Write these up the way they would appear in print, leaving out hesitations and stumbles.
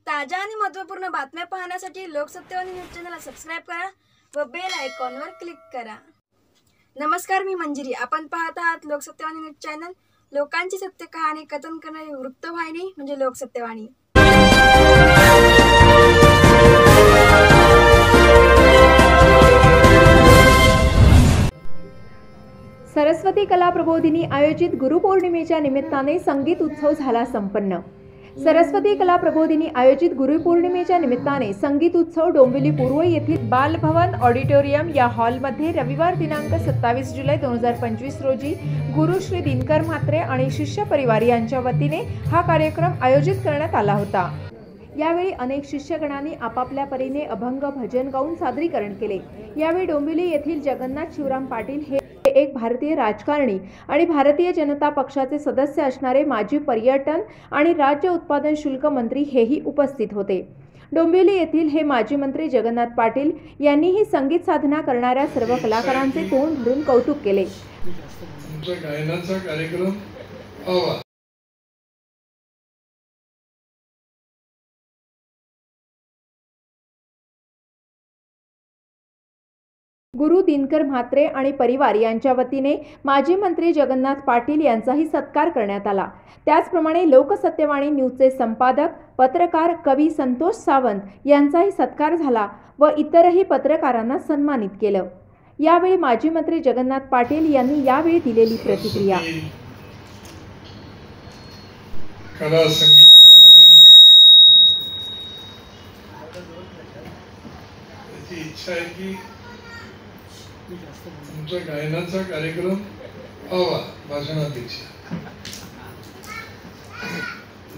ताज्या आणि महत्त्वपूर्ण बातम्या पाहण्यासाठी लोकसत्यवाणी न्यूज चॅनलला सबस्क्राइब करा व बेल आयकॉनवर क्लिक करा। नमस्कार, मी मंजिरी। आपण पाहत आहात लोकसत्यवाणी न्यूज चॅनल। लोकांची सत्य कहाणी कथन करणारी वृत्तवाहिनी म्हणजे लोकसत्यवाणी। सरस्वती कला प्रबोधिनी आयोजित गुरुपौर्णिमेच्या निमित्ताने संगीत उत्सव झाला संपन्न। सरस्वती कला प्रबोधिनी आयोजित गुरुपौर्णिमेच्या निमित्ताने संगीत उत्सव डोंबिवली पूर्व येथील बालभवन ऑडिटोरियम या हॉलमध्ये रविवार दिनांक 27 जुलै 2025 रोजी गुरु श्री दिनकर म्हात्रे आणि शिष्य परिवार यांच्या वतीने हा कार्यक्रम आयोजित करण्यात आला होता। यावेळी अनेक शिष्यगणांनी आपापल्या परीने अभंग भजन गाऊन सादरीकरण केले। यावेळी डोंबिवली येथील जगन्नाथ शिवराम पाटील हे एक भारतीय राजकारणी आणि भारतीय जनता पक्षाचे सदस्य असणारे माजी पर्यटन आणि राज्य उत्पादन शुल्क मंत्री हेही उपस्थित होते। डोंबिवली येथील हे माजी मंत्री जगन्नाथ पाटील यांनीही संगीत साधना करणाऱ्या सर्व कलाकारांचे तोंड भरून कौतुक केले। गायनाचा कार्यक्रम हवा। गुरु दिनकर म्हात्रे आणि परिवार यांच्या वतीने माजी मंत्री जगन्नाथ पाटील यांचाही सत्कार करण्यात आला। त्याचप्रमाणे लोकसत्यवाणी न्यूजचे संपादक पत्रकार कवी संतोष सावंत यांचाही सत्कार झाला व इतरही पत्रकारांना सन्मानित केलं। यावेळी माजी मंत्री जगन्नाथ पाटील यांनी यावेळी दिलेली प्रतिक्रिया। कला संगीत इच्छा आहे की तुमच्या गायनाचा कार्यक्रम हवा। भाषणापेक्षा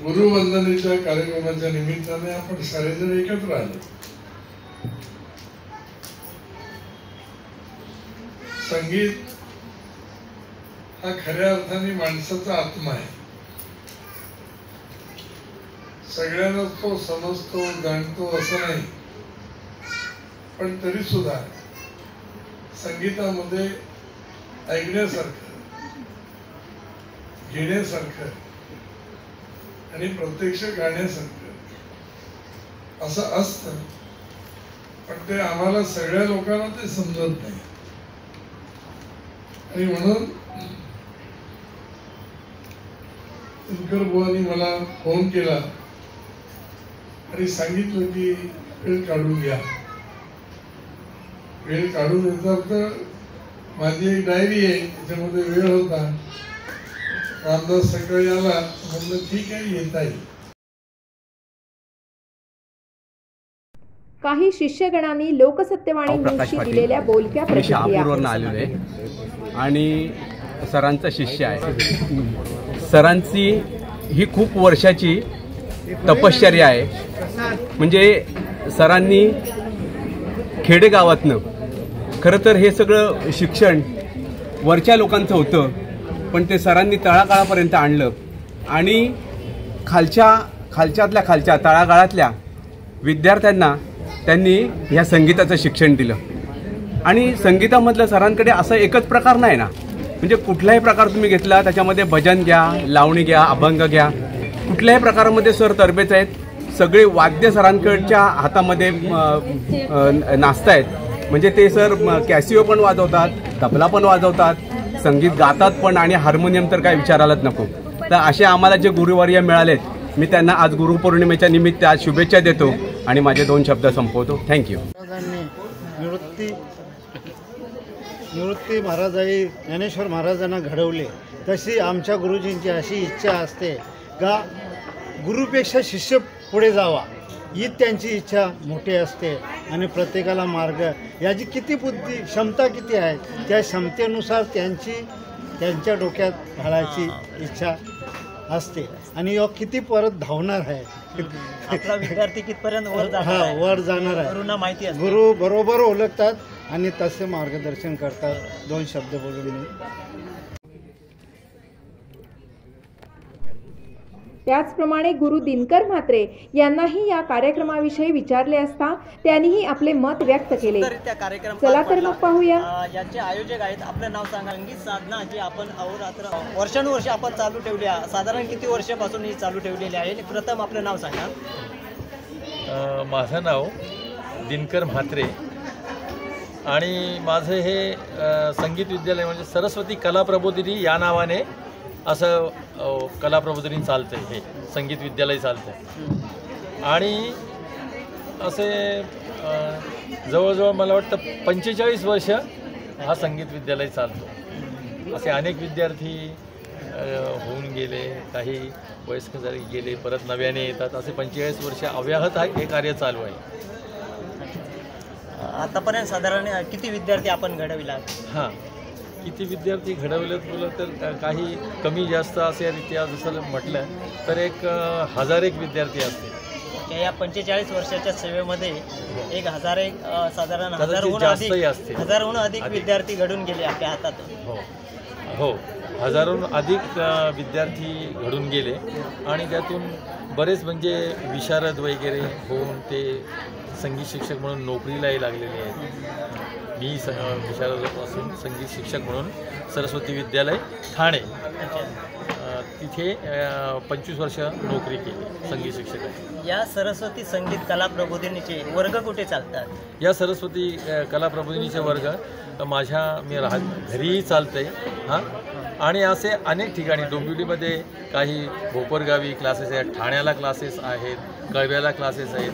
गुरुवंदनेच्या कार्यक्रमाच्या निमित्ताने आपण सारेजण एकत्र आलो। संगीत हा खऱ्या अर्थाने माणसाचा आत्मा आहे। सगळ्यांना तो समजतो जाणतो असं नाही, पण तरी सुद्धा संगीतामध्ये ऐकण्यासारखं, घेण्यासारखं आणि प्रत्यक्ष गाण्यासारखं असं असतं, पण ते आम्हाला सगळ्या लोकांना ते समजत नाही। आणि म्हणून दिनकर बुवांनी मला फोन केला आणि सांगितलं की वेळ काढून घ्या। वेळ काढून येतात तर माझी एक डायरी आहे, त्याच्यामध्ये वेळ होता। रामदास सकाळी आला, म्हणलं ठीक आहे येता येईल। काही शिष्यगणांनी लोकसत्यवाणी न्यूजशी दिलेल्या बोलक्या प्रतिक्रिया। आलेलो आहे आणि सरांचा शिष्य आहे। सरांची ही खूप वर्षाची तपश्चर्या आहे। म्हणजे सरांनी खेडेगावातनं खरं तर हे सगळं शिक्षण वरच्या लोकांचं होतं, पण ते सरांनी तळागाळापर्यंत आणलं आणि खालच्यातल्या खालच्या तळागाळातल्या विद्यार्थ्यांना त्यांनी ह्या संगीताचं शिक्षण दिलं। आणि संगीतामधलं सरांकडे असं एकच प्रकार नाही ना, म्हणजे कुठलाही प्रकार तुम्ही घेतला त्याच्यामध्ये भजन घ्या, लावणी घ्या, अभंग घ्या, कुठल्याही प्रकारामध्ये सर तरबेज आहेत। सगळे वाद्य सरांकडच्या हातामध्ये नाचतायत। म्हणजे ते सर कॅसिओ पण वाजवतात, तबला पण वाजवतात, संगीत गातात पण, आणि हार्मोनियम तर काय विचारायलाच नको। तर असे आम्हाला जे गुरुवर्य मिळालेत, मी त्यांना आज गुरुपौर्णिमेच्या निमित्त आज शुभेच्छा देतो आणि माझे 2 शब्द संपवतो। थँक्यू। निवृत्ती महाराजांनी ज्ञानेश्वर महाराजांना घडवले, तशी आमच्या गुरुजींची अशी इच्छा असते का गुरुपेक्षा शिष्य पुढे जावा, ही त्यांची इच्छा मोठी असते। आणि प्रत्येकाला मार्ग याची किती बुद्धी क्षमता किती आहे, त्या क्षमतेनुसार त्यांच्या डोक्यात घालायची इच्छा असते। आणि किती परत धावणार आहे, आपला विद्यार्थी कितपर्यंत वर जाणार आहे, गुरुंना माहिती आहे। गुरु बरोबर ओळखतात आणि तसे मार्गदर्शन करतात। 2 शब्द बोलून मी त्याचप्रमाणे गुरु दिनकर म्हात्रे यांनाही या कार्यक्रमाविषयी विचारले असता त्यांनीही आपले मत व्यक्त केले। चला तर मग पाहूया। याचे आयोजक आहेत, आपलं नाव सांगा। संगीत साधना जी आपण अहोरात्र वर्षानुवर्षे आपण चालू ठेवली, साधारण किती वर्षापासून ही चालू ठेवलेली आहे? प्रथम आपलं नाव सांगा। माझं नाव दिनकर म्हात्रे आणि माझं हे संगीत विद्यालय म्हणजे सरस्वती कला प्रबोधिनी या नावाने असं कला प्रबोधिनी चालतं आहे, हे संगीत विद्यालय चालतं आहे. आणि असे जवळजवळ मला वाटतं 45 वर्ष हा संगीत विद्यालय चालतो. असे अनेक विद्यार्थी होऊन गेले, काही वयस्क झाले गेले, परत नव्याने येतात. असे 45 वर्ष अव्याहत हे कार्य चालू आहे. आतापर्यंत साधारण किती विद्यार्थी आपण घडविलात? हां, किती विद्यार्थी घडवलेत बोललं तर काही कमी जास्त असे रीत्या जसं म्हटलं तर 1001 विद्यार्थी असतील. या 45 वर्षाच्या सेवेमध्ये 1000 साधारण हजारहून अधिक विद्यार्थी घडून गेले आपल्या हातातून. हो, हजारोहून अधिक विद्यार्थी घडून गेले आणि त्यातून बरेच म्हणजे विशारद वगैरे होऊन ते संगीत शिक्षक म्हणून नोकरीलाही लागलेले आहेत. मी विशारदपासून संगीत शिक्षक म्हणून सरस्वती विद्यालय ठाणे तिथे 25 वर्ष नोकरी केली संगीत शिक्षकाची. या सरस्वती संगीत कला प्रबोधिनीचे वर्ग कुठे चालतात? या सरस्वती कला प्रबोधिनीचे वर्ग मी घरीही चालतं आहे. हां, आणि असे अनेक ठिकाणी डोंबिवलीमध्ये काही भोपरगावी क्लासेस आहेत, ठाण्याला क्लासेस आहेत, कळव्याला क्लासेस आहेत,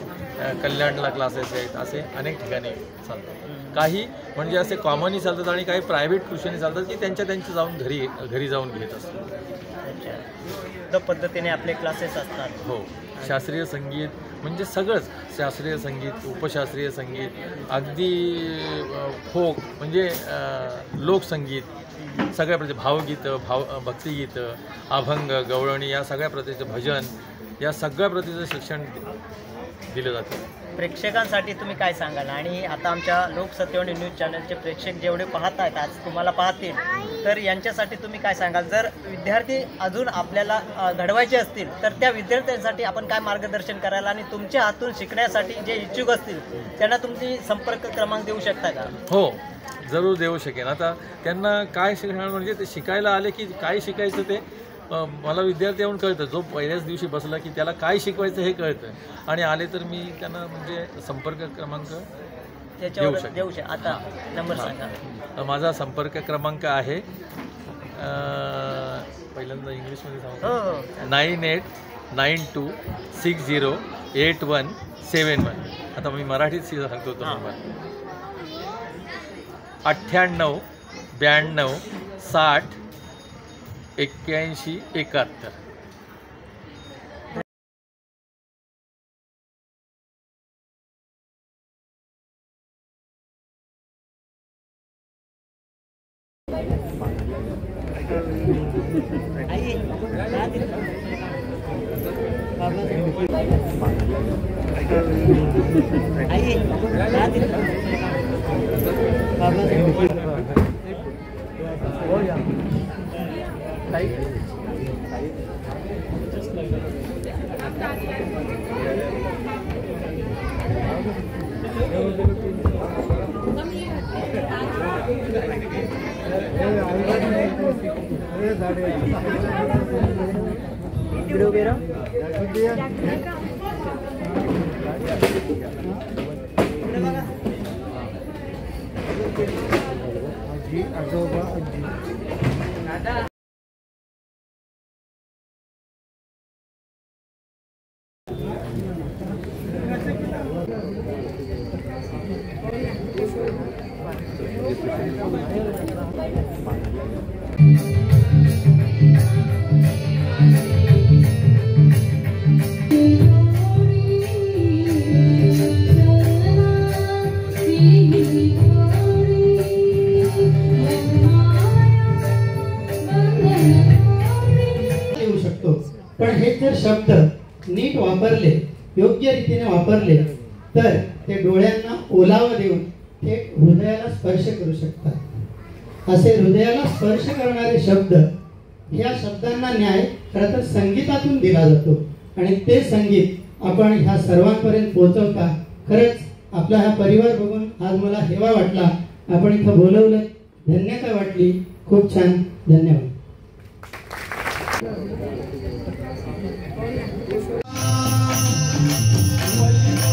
कल्याणला क्लासेस आहेत, असे अनेक ठिकाणी चालतात. काही म्हणजे असे कॉमनही चालतात आणि काही प्रायव्हेट ट्युशनही चालतात की त्यांच्या जाऊन घरी जाऊन घेत असतात. त्या पद्धतीने आपले क्लासेस असतात. हो, शास्त्रीय संगीत म्हणजे सगळंच, शास्त्रीय संगीत, उपशास्त्रीय संगीत, अगदी फोक म्हणजे लोकसंगीत, सगळ्या प्रकारचे भावगीतं, भक्तिगीतं, अभंग, गवळणी या सगळ्या प्रकारचे भजन, या सगळ्या प्रकारचं शिक्षण दिलं जातं. प्रेक्षकांसाठी तुम्ही काय सांगाल? आणि आता आमच्या लोकसत्यवाणी न्यूज चॅनलचे प्रेक्षक जेवढे पाहत आहेत, आज तुम्हाला पाहतील, तर यांच्यासाठी तुम्ही काय सांगाल? जर विद्यार्थी अजून आपल्याला घडवायचे असतील तर त्या विद्यार्थ्यांसाठी आपण काय मार्गदर्शन करायला आणि तुमच्या हातून शिकण्यासाठी जे इच्छुक असतील त्यांना तुमची संपर्क क्रमांक देऊ शकता का? हो, जरूर देऊ शकेन. आता त्यांना काय शिकणार म्हणजे ते शिकायला आले की काय शिकायचं ते मला विद्यार्थी येऊन कळतं. जो पहिल्याच दिवशी बसला की त्याला काय शिकवायचं हे कळतं आणि आले तर मी त्यांना म्हणजे संपर्क क्रमांक देऊ शकतो. आता नंबर सांगा. माझा संपर्क क्रमांक आहे पहिल्यांदा इंग्लिशमध्ये सांगतो, 9892608171. आता मी मराठीत सांगतो तो नंबर 98 92 60 81 71. पण हे जर शब्द नीट वापरले, योग्य रीतीने वापरले तर ते डोळ्यांना ओलावा देऊन थेट हृदयाला स्पर्श करू शकतात. असे हृदयाला स्पर्श करणारे शब्द, ह्या शब्दांना न्याय खरं तर संगीतातून दिला जातो आणि ते संगीत आपण ह्या सर्वांपर्यंत पोहोचवता. खरंच आपला हा परिवार बघून आज मला हेवा वाटला. आपण इथं बोलवलं, धन्यता वाटली. खूप छान, धन्यवाद. What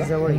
जवळ